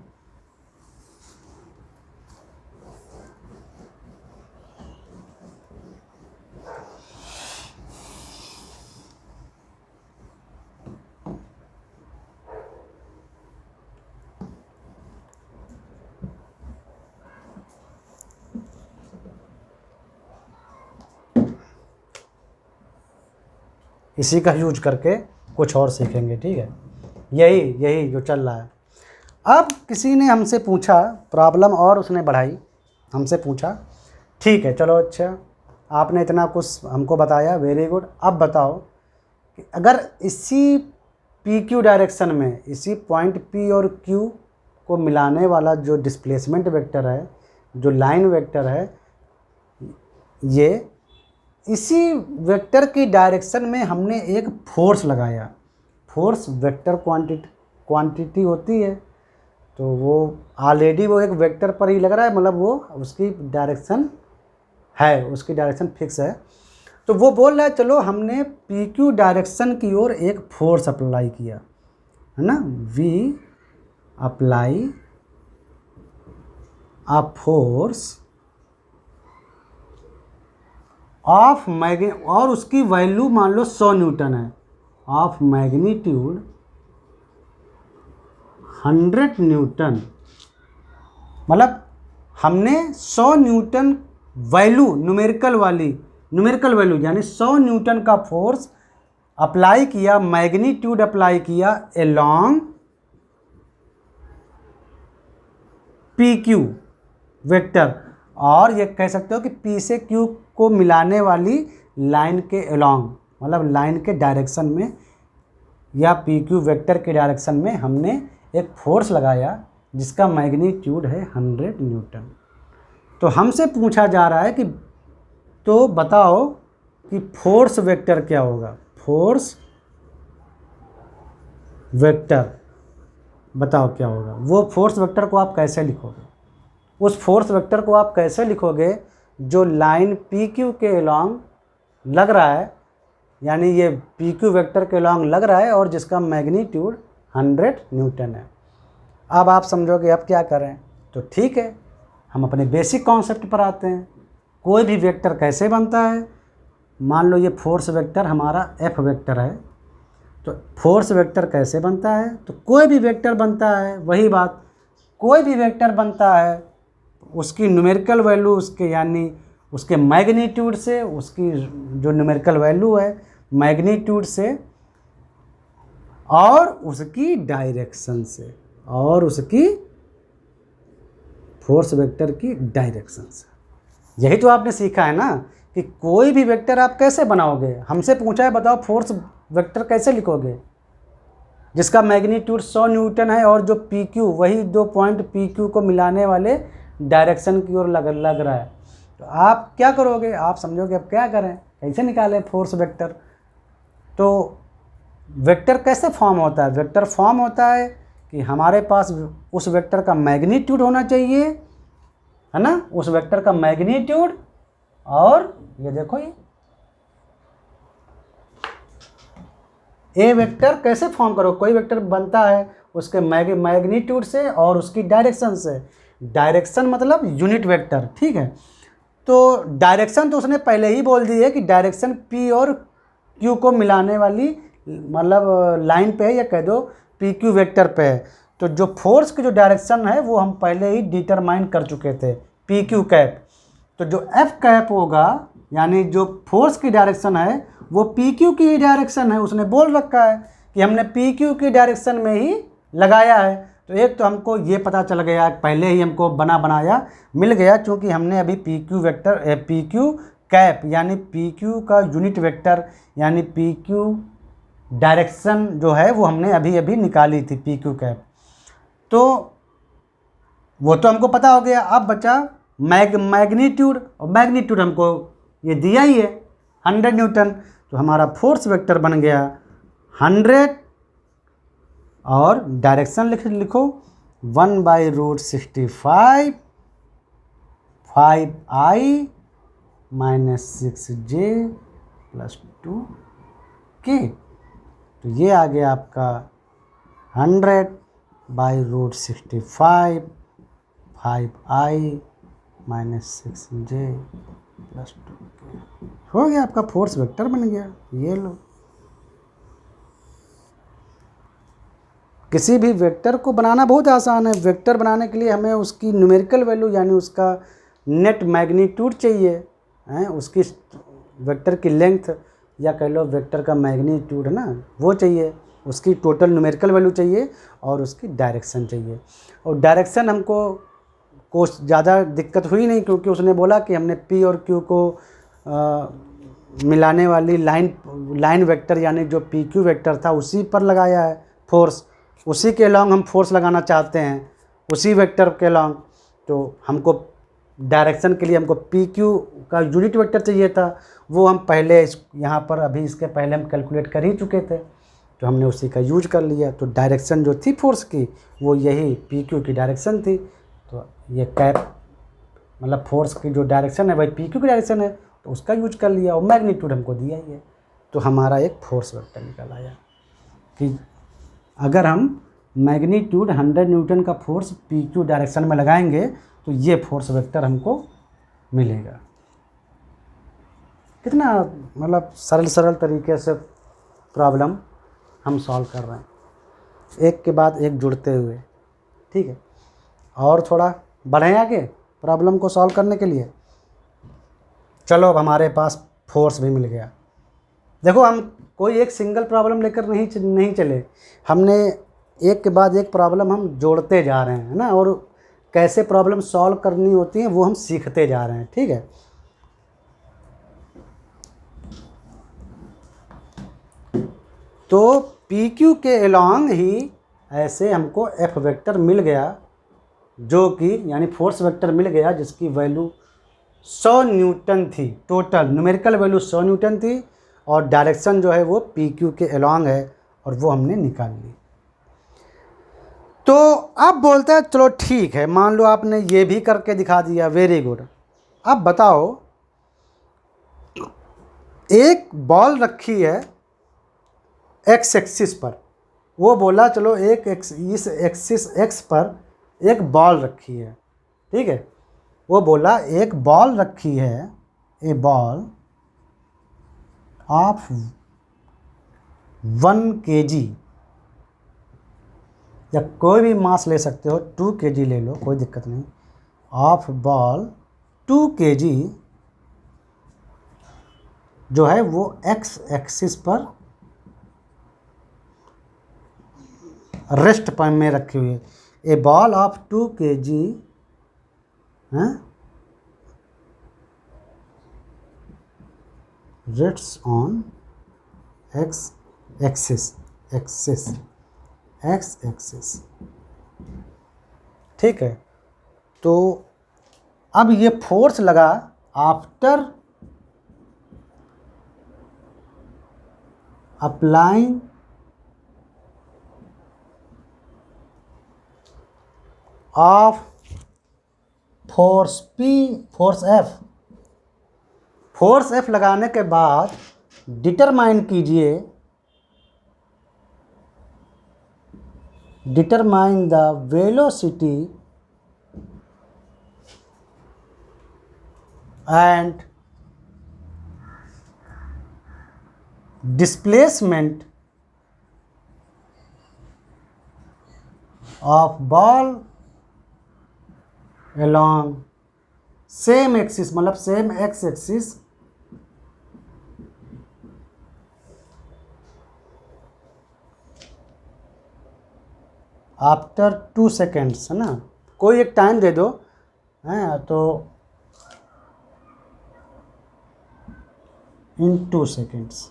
इसी का यूज करके कुछ और सीखेंगे, ठीक है। यही जो चल रहा है। अब किसी ने हमसे पूछा प्रॉब्लम और उसने बढ़ाई, हमसे पूछा ठीक है चलो अच्छा आपने इतना कुछ हमको बताया, वेरी गुड। अब बताओ कि अगर इसी पी क्यू डायरेक्शन में इसी पॉइंट पी और क्यू को मिलाने वाला जो डिस्प्लेसमेंट वेक्टर है, जो लाइन वेक्टर है, ये इसी वेक्टर की डायरेक्शन में हमने एक फोर्स लगाया। फोर्स वेक्टर क्वांटिटी होती है, तो वो ऑलरेडी वो एक वेक्टर पर ही लग रहा है, मतलब वो उसकी डायरेक्शन है, उसकी डायरेक्शन फिक्स है। तो वो बोल रहा है चलो हमने पी क्यू डायरेक्शन की ओर एक फोर्स अप्लाई किया, है ना, we apply a force of और उसकी वैल्यू मान लो 100 न्यूटन है, ऑफ मैग्नीट्यूड 100 न्यूटन। मतलब हमने 100 न्यूटन वैल्यू न्यूमेरिकल वैल्यू यानी 100 न्यूटन का फोर्स अप्लाई किया, मैग्नीट्यूड अप्लाई किया अलोंग पी क्यू वेक्टर, और ये कह सकते हो कि पी से क्यू को मिलाने वाली लाइन के अलोंग, मतलब लाइन के डायरेक्शन में या पी क्यू वेक्टर के डायरेक्शन में हमने एक फोर्स लगाया जिसका मैग्नीट्यूड है 100 न्यूटन। तो हमसे पूछा जा रहा है कि तो बताओ कि फोर्स वेक्टर क्या होगा। फोर्स वेक्टर बताओ क्या होगा। वो फोर्स वेक्टर को आप कैसे लिखोगे, उस फोर्स वेक्टर को आप कैसे लिखोगे जो लाइन पी क्यू के अलोंग लग रहा है, यानी ये पी क्यू वेक्टर के अलोंग लग रहा है और जिसका मैग्नीट्यूड 100 न्यूटन है। अब आप समझोगे अब क्या करें, तो ठीक है हम अपने बेसिक कॉन्सेप्ट पर आते हैं। कोई भी वेक्टर कैसे बनता है, मान लो ये फोर्स वेक्टर हमारा एफ वेक्टर है, तो फोर्स वेक्टर कैसे बनता है, तो कोई भी वेक्टर बनता है, वही बात, कोई भी वेक्टर बनता है उसकी न्यूमेरिकल वैल्यू उसके यानी उसके मैग्नीट्यूड से, उसकी जो न्यूमेरिकल वैल्यू है मैग्नीट्यूड से और उसकी डायरेक्शन से, और उसकी फोर्स वेक्टर की डायरेक्शन से। यही तो आपने सीखा है ना कि कोई भी वेक्टर आप कैसे बनाओगे। हमसे पूछा है बताओ फोर्स वेक्टर कैसे लिखोगे जिसका मैग्नीट्यूड 100 न्यूटन है और जो पी क्यू वही दो पॉइंट पी क्यू को मिलाने वाले डायरेक्शन की ओर लग रहा है। तो आप क्या करोगे, आप समझोगे अब क्या करें, कैसे निकालें फोर्स वेक्टर। तो वेक्टर कैसे फॉर्म होता है, वेक्टर फॉर्म होता है कि हमारे पास उस वेक्टर का मैग्नीट्यूड होना चाहिए, है ना, उस वेक्टर का मैग्नीट्यूड, और ये देखो ये वेक्टर कैसे फॉर्म करो, कोई वेक्टर बनता है उसके मैग्नीट्यूड से और उसकी डायरेक्शन से। डायरेक्शन मतलब यूनिट वेक्टर, ठीक है। तो डायरेक्शन तो उसने पहले ही बोल दी है कि डायरेक्शन पी और क्यू को मिलाने वाली मतलब लाइन पे है, या कह दो पी क्यू वेक्टर पे है। तो जो फोर्स की जो डायरेक्शन है वो हम पहले ही डिटरमाइन कर चुके थे, पी क्यू कैप। तो जो एफ कैप होगा यानी जो फोर्स की डायरेक्शन है वो पी क्यू की ही डायरेक्शन है, उसने बोल रखा है कि हमने पी क्यू की डायरेक्शन में ही लगाया है। तो एक तो हमको ये पता चल गया, पहले ही हमको बनाया मिल गया, क्योंकि हमने अभी P Q vector P Q cap यानी पी क्यू का यूनिट वेक्टर यानी पी क्यू डायरेक्शन जो है वो हमने अभी निकाली थी, पी क्यू कैप। तो वो तो हमको पता हो गया। अब बचा मैग्नीट्यूड, और मैग्नीट्यूड हमको ये दिया ही है 100 न्यूटन। तो हमारा फोर्स वेक्टर बन गया 100 और डायरेक्शन लिखो 1/√65 5i - 6j + 2k। तो ये आ गया आपका 100/√65 5i - 6j + 2k हो गया, आपका फोर्स वेक्टर बन गया। ये लो, किसी भी वेक्टर को बनाना बहुत आसान है। वेक्टर बनाने के लिए हमें उसकी न्यूमेरिकल वैल्यू यानी उसका नेट मैग्नीट्यूड चाहिए, हैं, उसकी वेक्टर की लेंथ या कह लो वेक्टर का मैग्नीट्यूड है ना, वो चाहिए, उसकी टोटल न्यूमेरिकल वैल्यू चाहिए और उसकी डायरेक्शन चाहिए। और डायरेक्शन हमको ज़्यादा दिक्कत हुई नहीं, क्योंकि उसने बोला कि हमने पी और क्यू को मिलाने वाली लाइन वेक्टर यानी जो पी क्यू वेक्टर था उसी पर लगाया है फोर्स, उसी के अलॉन्ग हम फोर्स लगाना चाहते हैं, उसी वेक्टर के अलॉन्ग। तो हमको डायरेक्शन के लिए हमको पी क्यू का यूनिट वेक्टर चाहिए था, वो हम पहले यहाँ पर अभी इसके पहले हम कैलकुलेट कर ही चुके थे, तो हमने उसी का यूज कर लिया। तो डायरेक्शन जो थी फोर्स की वो यही पी क्यू की डायरेक्शन थी। तो ये कैप मतलब फोर्स की जो डायरेक्शन है वही पी क्यू की डायरेक्शन है, तो उसका यूज कर लिया और मैग्नीट्यूड हमको दिया ही है। तो हमारा एक फोर्स वेक्टर निकल आया कि अगर हम मैग्नीट्यूड 100 न्यूटन का फोर्स पी क्यू डायरेक्शन में लगाएंगे तो ये फोर्स वेक्टर हमको मिलेगा। कितना मतलब सरल तरीके से प्रॉब्लम हम सॉल्व कर रहे हैं, एक के बाद एक जुड़ते हुए। ठीक है, और थोड़ा बढ़ें आगे प्रॉब्लम को सॉल्व करने के लिए। चलो अब हमारे पास फोर्स भी मिल गया। देखो हम कोई एक सिंगल प्रॉब्लम लेकर नहीं चले, हमने एक के बाद एक प्रॉब्लम हम जोड़ते जा रहे हैं, है ना, और कैसे प्रॉब्लम सॉल्व करनी होती है वो हम सीखते जा रहे हैं। ठीक है, तो पी क्यू के अलॉन्ग ही ऐसे हमको एफ वेक्टर मिल गया, जो कि यानी फोर्स वेक्टर मिल गया जिसकी वैल्यू 100 न्यूटन थी, टोटल न्यूमेरिकल वैल्यू 100 न्यूटन थी, और डायरेक्शन जो है वो पी क्यू के अलॉन्ग है, और वो हमने निकाल ली। तो अब बोलते हैं चलो ठीक है, मान लो आपने ये भी करके दिखा दिया, वेरी गुड। अब बताओ, एक बॉल रखी है एक्स एक्सिस पर, वो बोला चलो इस एक्सिस एक्स पर एक बॉल रखी है। ठीक है, वो बोला एक बॉल रखी है, ए बॉल ऑफ 1 kg, या कोई भी मास ले सकते हो, 2 kg ले लो, कोई दिक्कत नहीं। ऑफ बॉल 2 kg जो है वो एक्स एक्सिस पर रेस्ट पर में रखी हुई है। A ball of 2 kg rests on X axis, X axis. ठीक है, तो अब ये फोर्स लगा after applying of force P, force F लगाने के बाद डिटरमाइन कीजिए, determine the velocity and displacement of ball along same axis, मतलब same X axis, after 2 seconds, है ना, कोई एक टाइम दे दो, हैं, तो इन 2 seconds।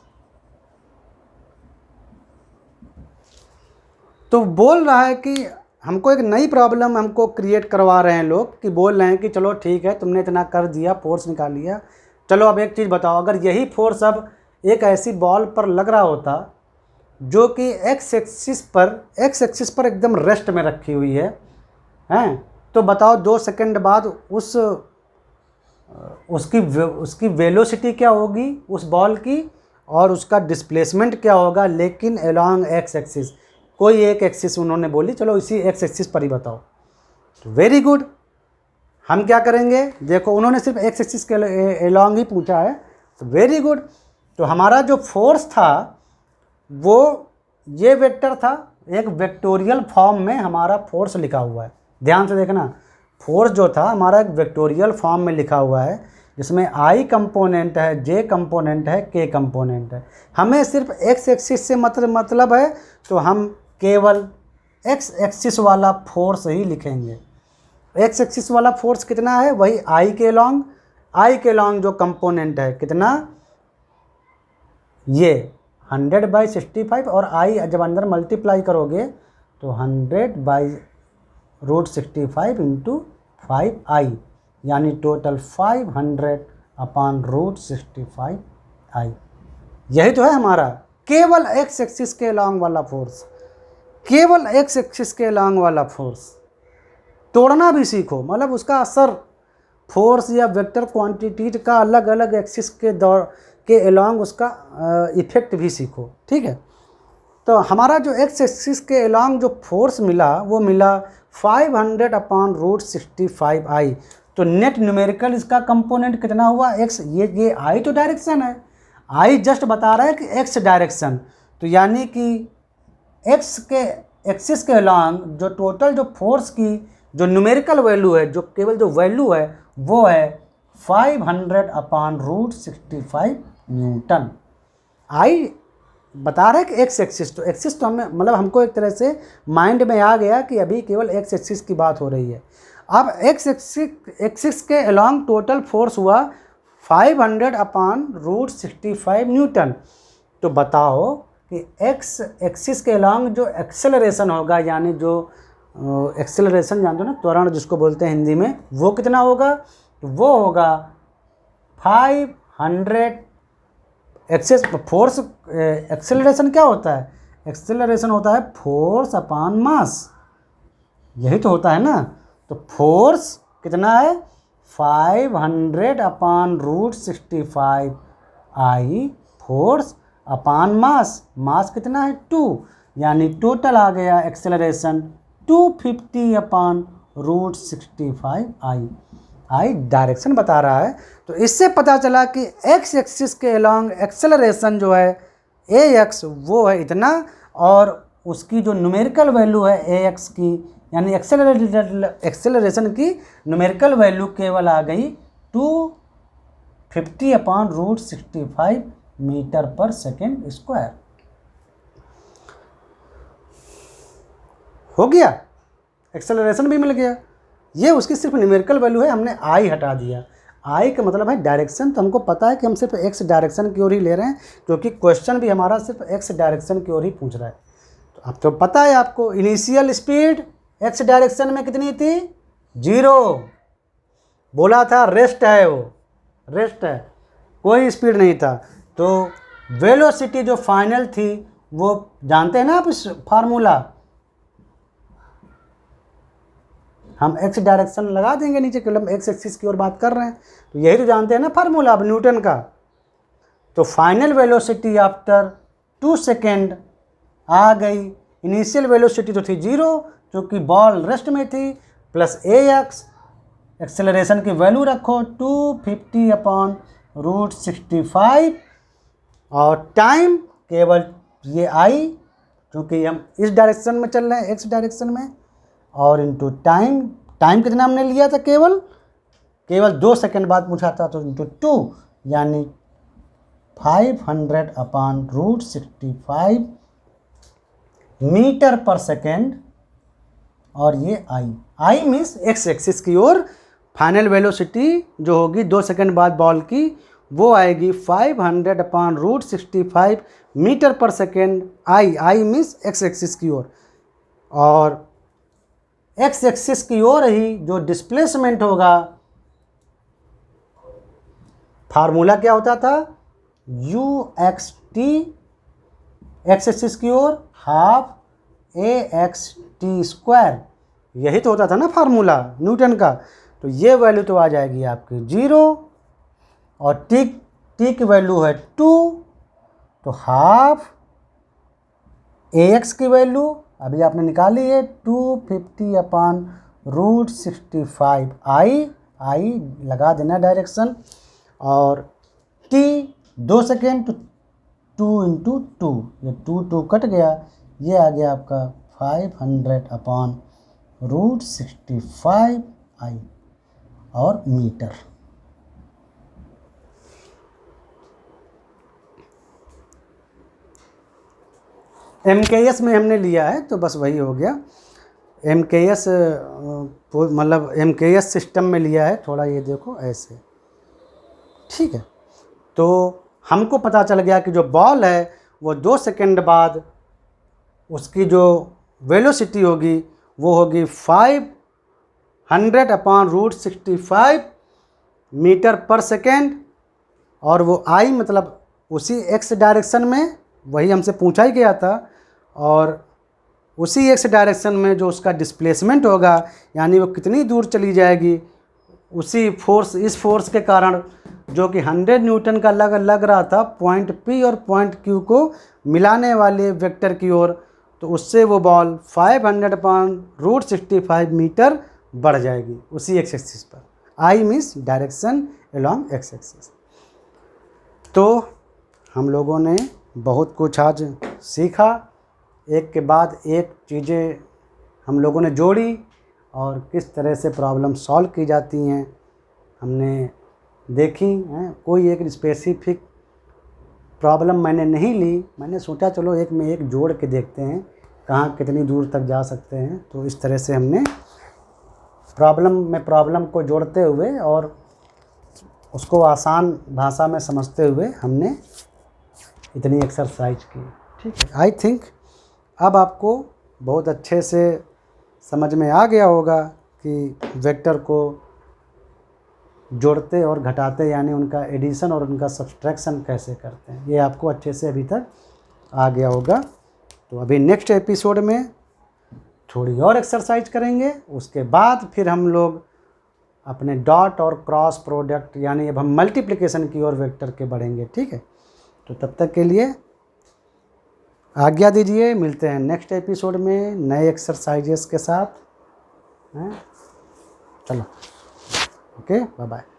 तो बोल रहा है कि हमको एक नई प्रॉब्लम हमको क्रिएट करवा रहे हैं लोग, कि बोल रहे हैं कि चलो ठीक है तुमने इतना कर दिया, फोर्स निकाल लिया, चलो अब एक चीज़ बताओ, अगर यही फोर्स अब एक ऐसी बॉल पर लग रहा होता जो कि एक्स एक्सिस पर एकदम रेस्ट में रखी हुई है, हैं, तो बताओ 2 सेकंड बाद उसकी वेलोसिटी क्या होगी उस बॉल की, और उसका डिस्प्लेसमेंट क्या होगा, लेकिन अलोंग एक्स एक्सिस। कोई एक एक्सिस उन्होंने बोली, चलो इसी एक्स एक्सिस पर ही बताओ। तो वेरी गुड, हम क्या करेंगे, देखो उन्होंने सिर्फ एक्स एक्सिस के अलोंग ही पूछा है, तो वेरी गुड। तो हमारा जो फोर्स था वो ये वेक्टर था, एक वेक्टोरियल फॉर्म में हमारा फोर्स लिखा हुआ है, ध्यान से देखना, फोर्स जो था हमारा एक वेक्टोरियल फॉर्म में लिखा हुआ है, जिसमें आई कंपोनेंट है, जे कंपोनेंट है, के कंपोनेंट है। हमें सिर्फ एक्स एक्सिस से मतलब है, तो हम केवल एक्स एक्सिस वाला फोर्स ही लिखेंगे। एक्स एक्सिस वाला फोर्स कितना है, वही आई के लॉन्ग जो कंपोनेंट है कितना, ये 100/65, और आई जब अंदर मल्टीप्लाई करोगे तो 100/√65 इंटू 5i, यानी टोटल 500/√65i। यही तो है हमारा केवल एक्स एक्सिस के लॉन्ग वाला फोर्स, केवल एक्स एक्सिस के लॉन्ग वाला फोर्स। तोड़ना भी सीखो, मतलब उसका असर फोर्स या वेक्टर क्वांटिटी का अलग अलग एक्सिस के दौर के अलोंग उसका इफेक्ट भी सीखो, ठीक है। तो हमारा जो एक्स एक्सिस के अलोंग जो फोर्स मिला वो मिला 500/√65i। तो नेट न्यूमेरिकल इसका कंपोनेंट कितना हुआ, एक्स। ये आई तो डायरेक्शन है, आई जस्ट बता रहा है कि एक्स डायरेक्शन, तो यानी कि एक्स के एक्सिस के अलोंग जो टोटल जो फोर्स की जो न्यूमेरिकल वैल्यू है, जो केवल जो वैल्यू है वो है 500/√65 न्यूटन। आई बता रहे हैं कि एक्स एक्सिस, तो एक्सिस तो हमें मतलब हमको एक तरह से माइंड में आ गया कि अभी केवल एक्स एक्सिस की बात हो रही है। अब एक्स एक्सिस के अलोंग टोटल फोर्स हुआ 500/√65 न्यूटन। तो बताओ कि एक्स एक्सिस के अलोंग जो एक्सेलरेशन होगा, यानी जो एक्सेलरेशन जानते हो ना, त्वरण जिसको बोलते हैं हिंदी में, वो कितना होगा, तो वो होगा 500 एक्सेस फोर्स। एक्सेलरेशन क्या होता है, एक्सेलरेशन होता है फोर्स अपॉन मास, यही तो होता है ना। तो फोर्स कितना है 500/√65i, फोर्स अपॉन मास, मास कितना है 2, यानी टोटल आ गया एक्सेलरेशन 250/√65i। आई डायरेक्शन बता रहा है। तो इससे पता चला कि एक्स एक्सिस के अलोंग एक्सेलरेशन जो है ए एक्स वो है इतना, और उसकी जो न्यूमेरिकल वैल्यू है ए एक्स की, यानी एक्सेलरेशन की न्यूमेरिकल वैल्यू केवल आ गई 250/√65 मीटर पर सेकेंड स्क्वायर। हो गया, एक्सेलरेशन भी मिल गया। ये उसकी सिर्फ न्यूमेरिकल वैल्यू है, हमने आई हटा दिया। आई का मतलब है डायरेक्शन, तो हमको पता है कि हम सिर्फ एक्स डायरेक्शन की ओर ही ले रहे हैं, क्योंकि क्वेश्चन भी हमारा सिर्फ एक्स डायरेक्शन की ओर ही पूछ रहा है। तो अब तो पता है आपको, इनिशियल स्पीड एक्स डायरेक्शन में कितनी थी, 0। बोला था रेस्ट है, वो रेस्ट है, कोई स्पीड नहीं था। तो वेलोसिटी जो फाइनल थी वो जानते हैं ना आप, इस फार्मूला हम एक्स डायरेक्शन लगा देंगे नीचे, केवल हम एक्स एक्सिस की ओर बात कर रहे हैं, तो यही तो जानते हैं ना फार्मूला अब न्यूटन का। तो फाइनल वेलोसिटी आफ्टर 2 सेकेंड आ गई, इनिशियल वेलोसिटी तो थी 0 क्योंकि बॉल रेस्ट में थी, प्लस ए एक्स, एक्सेलरेशन की वैल्यू रखो 250/√65, और टाइम केवल ये आई, क्योंकि हम इस डायरेक्शन में चल रहे हैं एक्स डायरेक्शन में, और इनटू टाइम कितना हमने लिया था, केवल 2 सेकेंड बाद पूछा था, तो इनटू 2, यानी 500/√65 मीटर पर सेकेंड। और ये आई मीन्स एक्स एक्सिस की ओर फाइनल वेलोसिटी जो होगी 2 सेकेंड बाद बॉल की, वो आएगी 500/√65 मीटर पर second. I means x axis की ओर, और एक्स एक्सिस की ओर ही जो डिस्प्लेसमेंट होगा, फार्मूला क्या होता था, u(xt), एक्स एक्सिस की ओर हाफ axt², यही तो होता था ना फार्मूला न्यूटन का। तो ये वैल्यू तो आ जाएगी आपकी 0, और टी की वैल्यू है 2, तो हाफ ax की वैल्यू अभी आपने निकाली है 250/√65 आई लगा देना डायरेक्शन, और t 2 सेकेंड, तो 2 × 2, ये 2 कट गया, ये आ गया आपका 500/√65 और मीटर। MKS में हमने लिया है तो बस वही हो गया। MKS मतलब MKS सिस्टम में लिया है, थोड़ा ये देखो ऐसे, ठीक है। तो हमको पता चल गया कि जो बॉल है वो 2 सेकंड बाद उसकी जो वेलोसिटी होगी वो होगी 500/√65 मीटर पर सेकेंड, और वो आई मतलब उसी x डायरेक्शन में, वही हमसे पूछा ही गया था, और उसी x डायरेक्शन में जो उसका डिस्प्लेसमेंट होगा यानी वो कितनी दूर चली जाएगी, उसी फोर्स, इस फोर्स के कारण जो कि 100 न्यूटन का लग रहा था पॉइंट P और पॉइंट Q को मिलाने वाले वेक्टर की ओर, तो उससे वो बॉल 500/√65 मीटर बढ़ जाएगी उसी x एक्सिस पर। I means direction along x axis. तो हम लोगों ने बहुत कुछ आज सीखा, एक के बाद एक चीज़ें हम लोगों ने जोड़ी, और किस तरह से प्रॉब्लम सॉल्व की जाती हैं हमने देखी हैं। कोई एक स्पेसिफिक प्रॉब्लम मैंने नहीं ली, मैंने सोचा चलो एक में एक जोड़ के देखते हैं कहाँ कितनी दूर तक जा सकते हैं। तो इस तरह से हमने प्रॉब्लम को जोड़ते हुए और उसको आसान भाषा में समझते हुए हमने इतनी एक्सरसाइज की, ठीक है। आई थिंक अब आपको बहुत अच्छे से समझ में आ गया होगा कि वेक्टर को जोड़ते और घटाते यानी उनका एडिशन और उनका सब्सट्रैक्शन कैसे करते हैं, ये आपको अच्छे से अभी तक आ गया होगा। तो अभी नेक्स्ट एपिसोड में थोड़ी और एक्सरसाइज करेंगे, उसके बाद फिर हम लोग अपने डॉट और क्रॉस प्रोडक्ट यानी अब हम मल्टीप्लिकेशन की ओर वेक्टर के बढ़ेंगे, ठीक है। तो तब तक के लिए आज्ञा दीजिए, मिलते हैं नेक्स्ट एपिसोड में नए एक्सरसाइजेस के साथ, हैं। चलो, ओके, बाय बाय।